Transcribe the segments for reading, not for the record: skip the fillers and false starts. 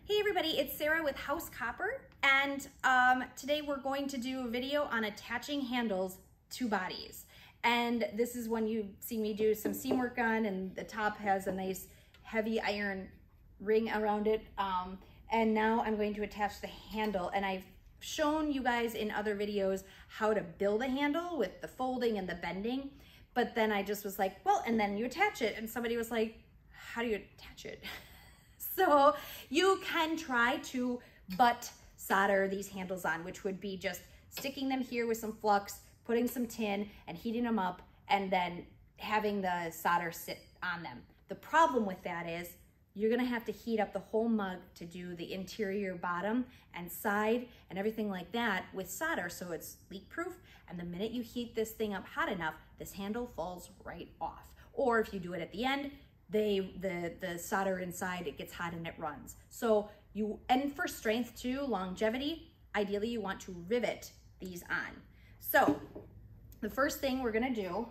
Hey everybody, it's Sarah with House Copper, and today we're going to do a video on attaching handles to bodies. And this is one you see me do some seam work on, and the top has a nice heavy iron ring around it. And now I'm going to attach the handle, and I've shown you guys in other videos how to build a handle with the folding and the bending, but then I just was like, well, and then you attach it, and somebody was like, how do you attach it? So you can try to butt solder these handles on, which would be just sticking them here with some flux, putting some tin and heating them up, and then having the solder sit on them. The problem with that is you're gonna have to heat up the whole mug to do the interior bottom and side and everything like that with solder, so it's leak proof. And the minute you heat this thing up hot enough, this handle falls right off. Or if you do it at the end, the solder inside, it gets hot and it runs. So and for strength too, longevity, ideally you want to rivet these on. So the first thing we're gonna do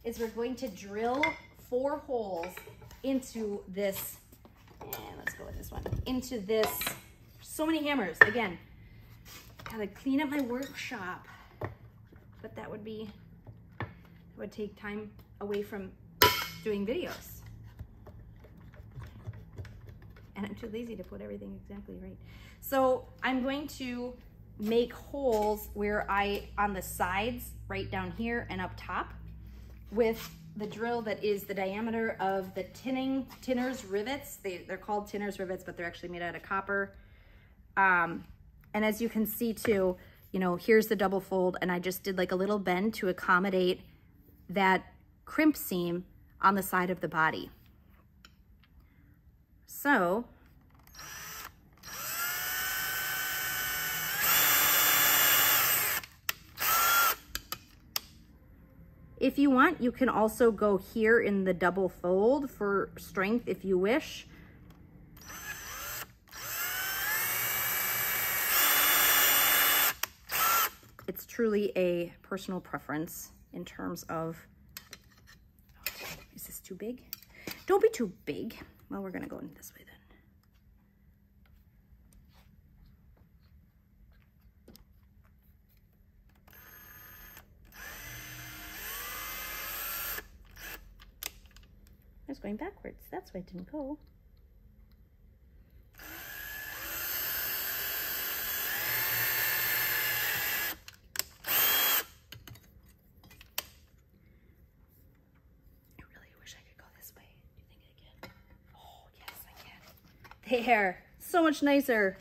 is we're going to drill 4 holes into this, and let's go with this one, into this. So many hammers. Again, gotta clean up my workshop, but that would take time away from doing videos. And I'm too lazy to put everything exactly right. So I'm going to make holes where on the sides, right down here and up top, with the drill that is the diameter of the tinner's rivets. They're called tinner's rivets, but they're actually made out of copper. And as you can see too, here's the double fold, and I just did like a little bend to accommodate that crimp seam on the side of the body. So if you want, you can also go here in the double fold for strength if you wish. It's truly a personal preference in terms of, is this too big? Don't be too big. Well, we're gonna go in this way then. I was going backwards. That's why it didn't go. There, so much nicer.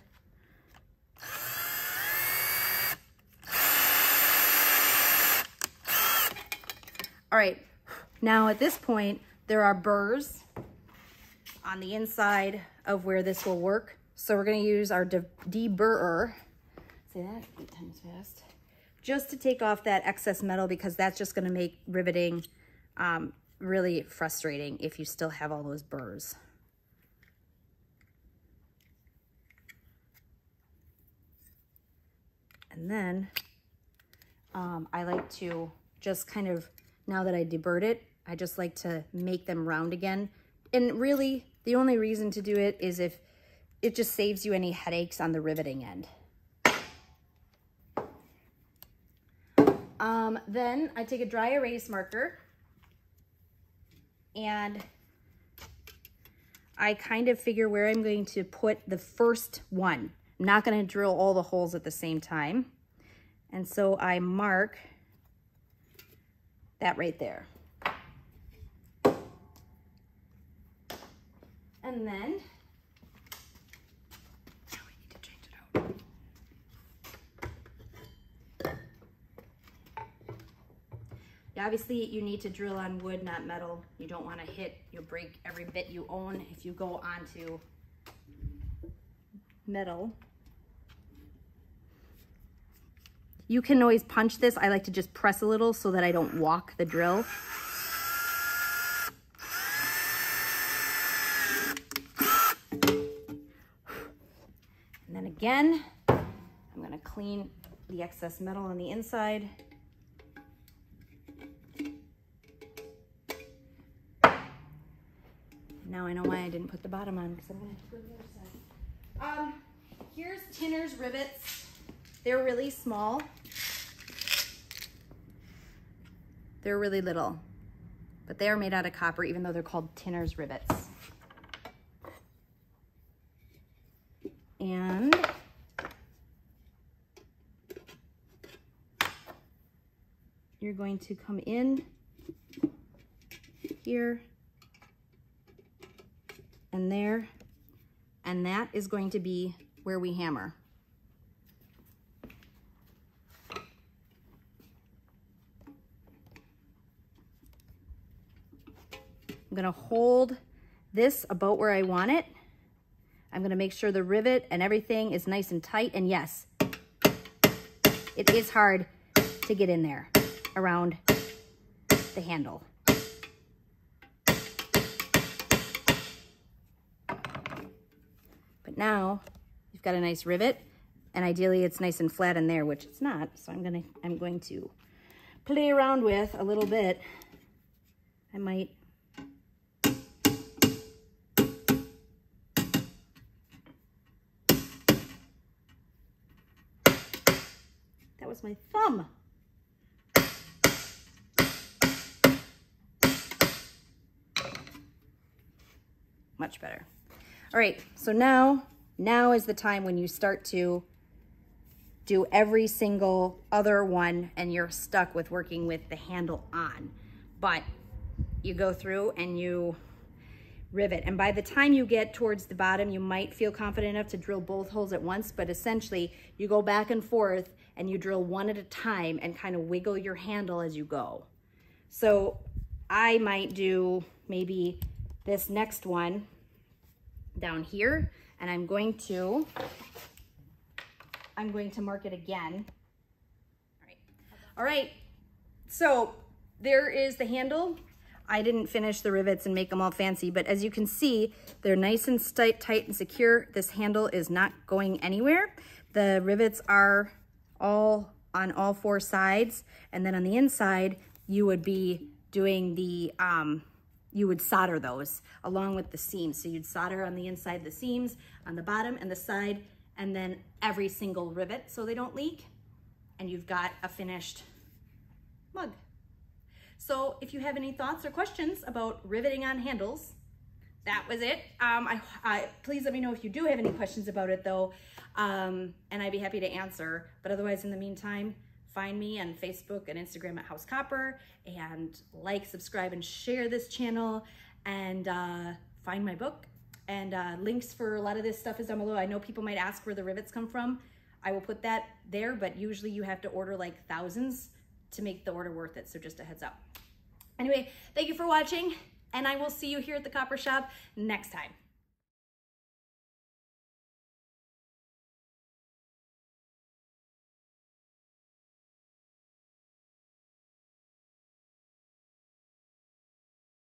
All right, now at this point, there are burrs on the inside of where this will work. So we're gonna use our deburrer, say that 8 times fast, just to take off that excess metal, because that's just gonna make riveting really frustrating if you still have all those burrs. And then I like to just kind of, now that I deburred it, I just like to make them round again. And really, the only reason to do it is if it just saves you any headaches on the riveting end. Then I take a dry erase marker and I kind of figure where I'm going to put the first one. I'm not going to drill all the holes at the same time. And so I mark that right there. And then, now we need to change it out. Yeah, obviously you need to drill on wood, not metal. You don't want to you'll break every bit you own if you go onto metal. You can always punch this. I like to just press a little so that I don't walk the drill. And then again, I'm gonna clean the excess metal on the inside. Now I know why I didn't put the bottom on, because I'm gonna have to go to the other side. Here's Tinner's rivets. They're really small. They're really little, but they are made out of copper, even though they're called Tinner's rivets. And you're going to come in here and there, and that is going to be where we hammer. I'm gonna hold this about where I want it. I'm gonna make sure the rivet and everything is nice and tight, and yes, it is hard to get in there around the handle. But now you've got a nice rivet, and ideally it's nice and flat in there, which it's not. So I'm going to play around with a little bit. I might that was my thumb. Much better. All right, so now is the time when you start to do every single other one and you're stuck with working with the handle on. But you go through and you rivet. And by the time you get towards the bottom, you might feel confident enough to drill both holes at once, but essentially you go back and forth and you drill one at a time and kind of wiggle your handle as you go. So I might do maybe this next one down here, and I'm going to mark it again. All right, so there is the handle. I didn't finish the rivets and make them all fancy, but as you can see, they're nice and tight and secure. This handle is not going anywhere. The rivets are all on all four sides, and then on the inside, you would be doing the, you would solder those along with the seams. So you'd solder on the inside the seams, on the bottom and the side, and then every single rivet so they don't leak, and you've got a finished mug. So if you have any thoughts or questions about riveting on handles, that was it. Please let me know if you do have any questions about it though, and I'd be happy to answer. But otherwise, in the meantime, find me on Facebook and Instagram at House Copper, and like, subscribe, and share this channel, and find my book. And links for a lot of this stuff is down below. I know people might ask where the rivets come from. I will put that there, but usually you have to order like thousands to make the order worth it, so just a heads up. Anyway, thank you for watching, and I will see you here at the Copper Shop next time.